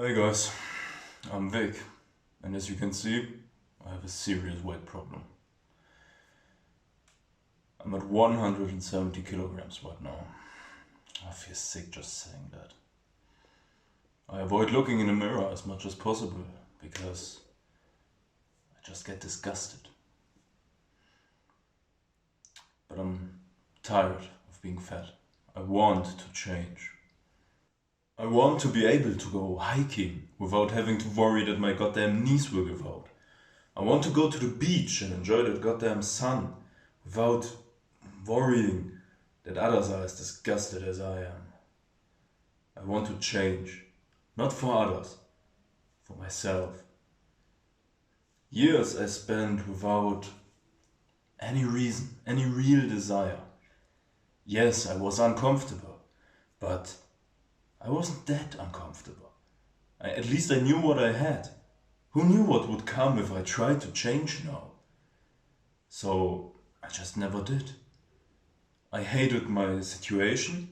Hey guys, I'm Vic, and as you can see, I have a serious weight problem. I'm at 170 kilograms right now. I feel sick just saying that. I avoid looking in the mirror as much as possible because I just get disgusted. But I'm tired of being fat. I want to change. I want to be able to go hiking without having to worry that my goddamn knees will give out. I want to go to the beach and enjoy that goddamn sun without worrying that others are as disgusted as I am. I want to change, not for others, for myself. Years I spent without any reason, any real desire. Yes, I was uncomfortable, but I wasn't that uncomfortable. At least I knew what I had. Who knew what would come if I tried to change now? So I just never did. I hated my situation,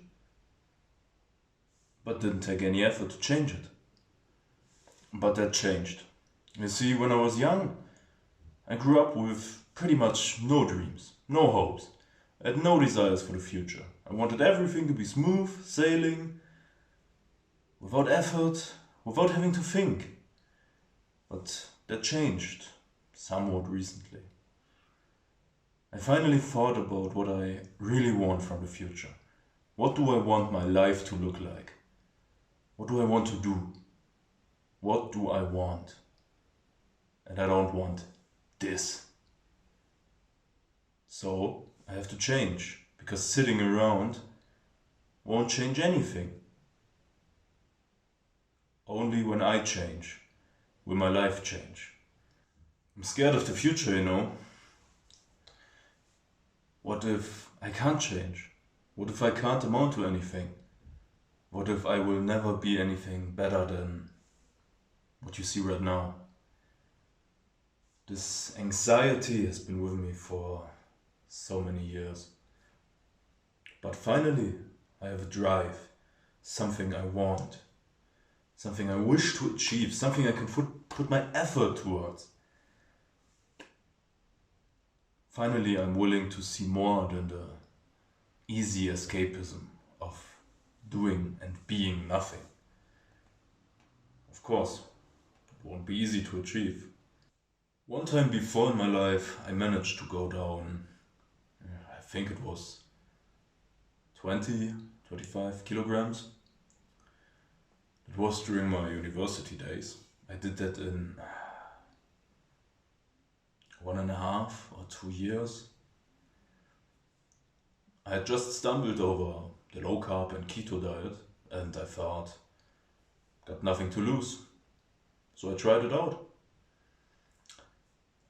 but didn't take any effort to change it. But that changed. You see, when I was young, I grew up with pretty much no dreams, no hopes. I had no desires for the future. I wanted everything to be smooth, sailing, without effort, without having to think. But that changed somewhat recently. I finally thought about what I really want from the future. What do I want my life to look like? What do I want to do? What do I want? And I don't want this. So I have to change, because sitting around won't change anything. Only when I change will my life change. I'm scared of the future, you know. What if I can't change? What if I can't amount to anything? What if I will never be anything better than what you see right now? This anxiety has been with me for so many years. But finally, I have a drive, something I want, something I wish to achieve, something I can put my effort towards. Finally, I'm willing to see more than the easy escapism of doing and being nothing. Of course, it won't be easy to achieve. One time before in my life, I managed to go down, I think it was 20, 25 kilograms. It was during my university days. I did that in 1.5 or 2 years. I had just stumbled over the low carb and keto diet and I thought, got nothing to lose. So I tried it out.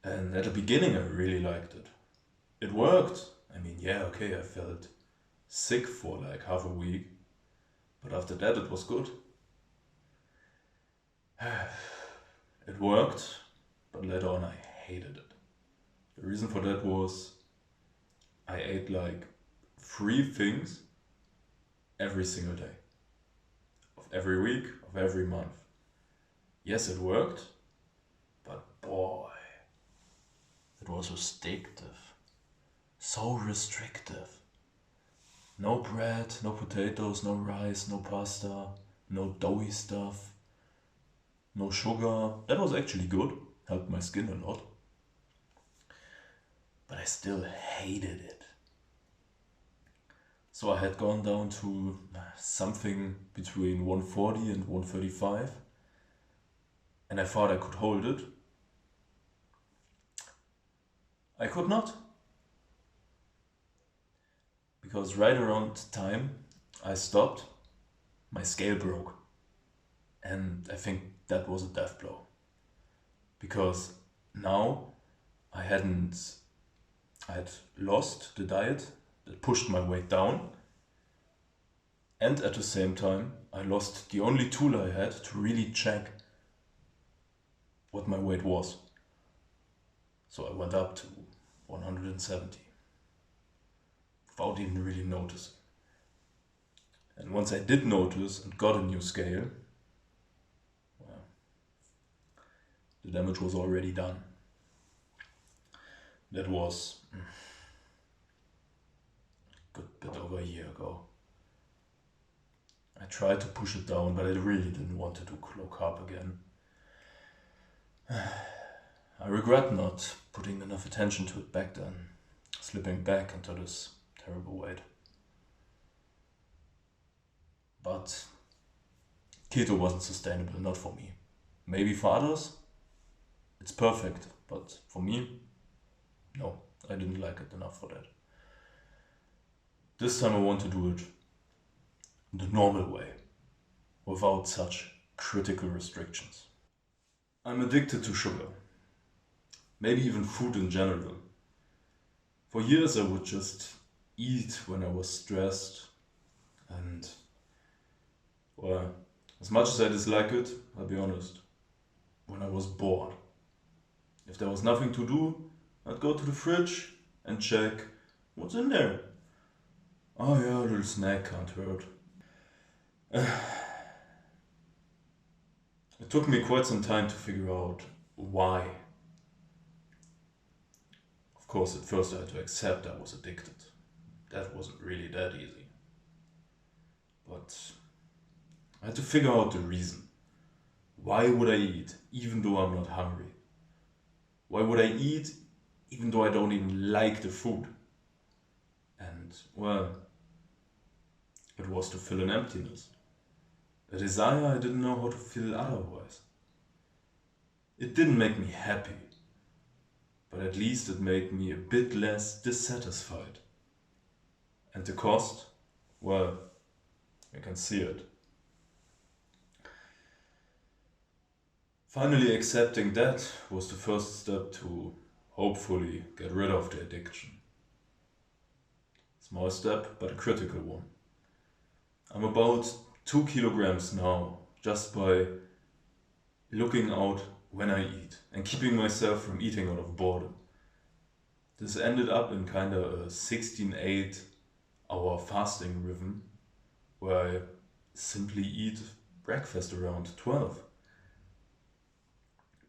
And at the beginning I really liked it. It worked. I mean, yeah, okay, I felt sick for like half a week, but after that it was good. It worked, but later on I hated it. The reason for that was I ate like 3 things every single day, of every week, of every month. Yes, it worked, but boy, it was restrictive. So restrictive. No bread, no potatoes, no rice, no pasta, no doughy stuff, no sugar. That was actually good, helped my skin a lot. But I still hated it. So I had gone down to something between 140 and 135, and I thought I could hold it. I could not, because right around the time I stopped, my scale broke. And I think that was a death blow. Because now I had lost the diet that pushed my weight down, and at the same time I lost the only tool I had to really check what my weight was. So I went up to 170 without even really noticing. And once I did notice and got a new scale, The damage was already done. That was a good bit over a year ago. I tried to push it down, but I really didn't want to do low carb again. I regret not putting enough attention to it back then, slipping back into this terrible weight. But keto wasn't sustainable, not for me. Maybe for others, it's perfect, but for me, no, I didn't like it enough for that. This time I want to do it the normal way, without such critical restrictions. I'm addicted to sugar, maybe even food in general. For years I would just eat when I was stressed, and well, as much as I dislike it, I'll be honest, when I was bored. If there was nothing to do, I'd go to the fridge and check what's in there. Oh yeah, a little snack can't hurt. It took me quite some time to figure out why. Of course, at first I had to accept I was addicted. That wasn't really that easy. But I had to figure out the reason. Why would I eat even though I'm not hungry? Why would I eat even though I don't even like the food? And, well, it was to fill an emptiness. A desire I didn't know how to fill otherwise. It didn't make me happy, but at least it made me a bit less dissatisfied. And the cost? Well, you can see it. Finally accepting that was the first step to hopefully get rid of the addiction. Small step, but a critical one. I'm about 2 kilograms now, just by looking out when I eat and keeping myself from eating out of boredom. This ended up in kind of a 16-8 hour fasting rhythm, where I simply eat breakfast around 12.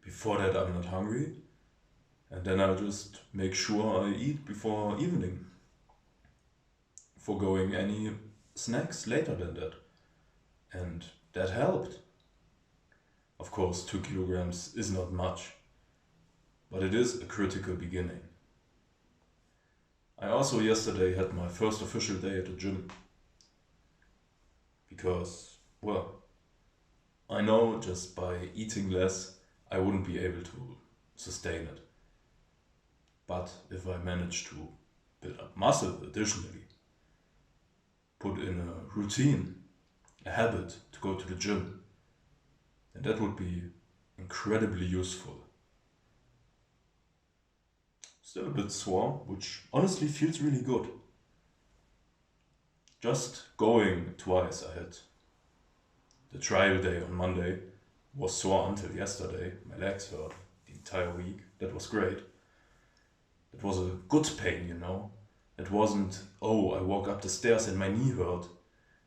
Before that I'm not hungry, and then I just make sure I eat before evening, foregoing any snacks later than that. And that helped. Of course, 2 kilograms is not much, but it is a critical beginning. I also yesterday had my first official day at the gym. Because, well, I know just by eating less, I wouldn't be able to sustain it. But if I manage to build up muscle additionally, put in a routine, a habit to go to the gym, then that would be incredibly useful. Still a bit sore, which honestly feels really good. Just going twice ahead. The trial day on Monday was sore until yesterday. My legs hurt the entire week. That was great. It was a good pain, you know. It wasn't, oh, I walk up the stairs and my knee hurt.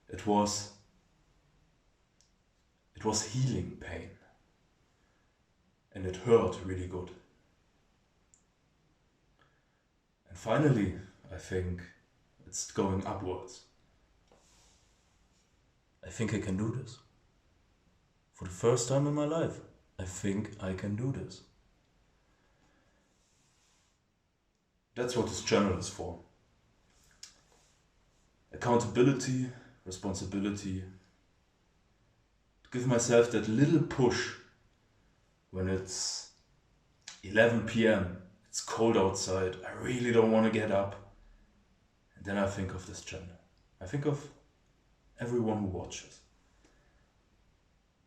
It was healing pain. And it hurt really good. And finally, I think it's going upwards. I think I can do this. For the first time in my life, I think I can do this. That's what this channel is for. Accountability, responsibility. Give myself that little push when it's 11 p.m. It's cold outside. I really don't want to get up. And then I think of this channel. I think of everyone who watches,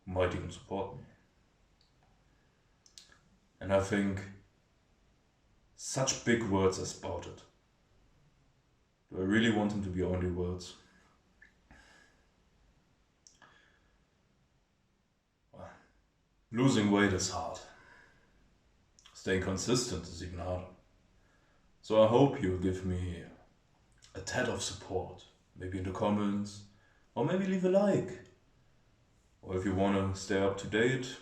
who might even support me. And I think such big words are spouted. Do I really want them to be only words? Well, losing weight is hard. Staying consistent is even harder. So I hope you'll give me a tad of support, maybe in the comments, or maybe leave a like. Or if you want to stay up to date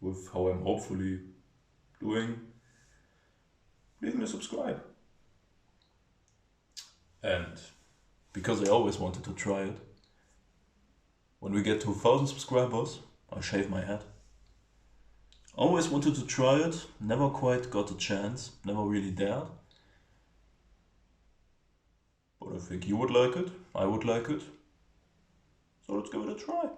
with how I'm hopefully doing, leave me a subscribe. And because I always wanted to try it, when we get to 1,000 subscribers, I shave my head. Always wanted to try it, never quite got a chance, never really dared. But I think you would like it, I would like it, so let's give it a try.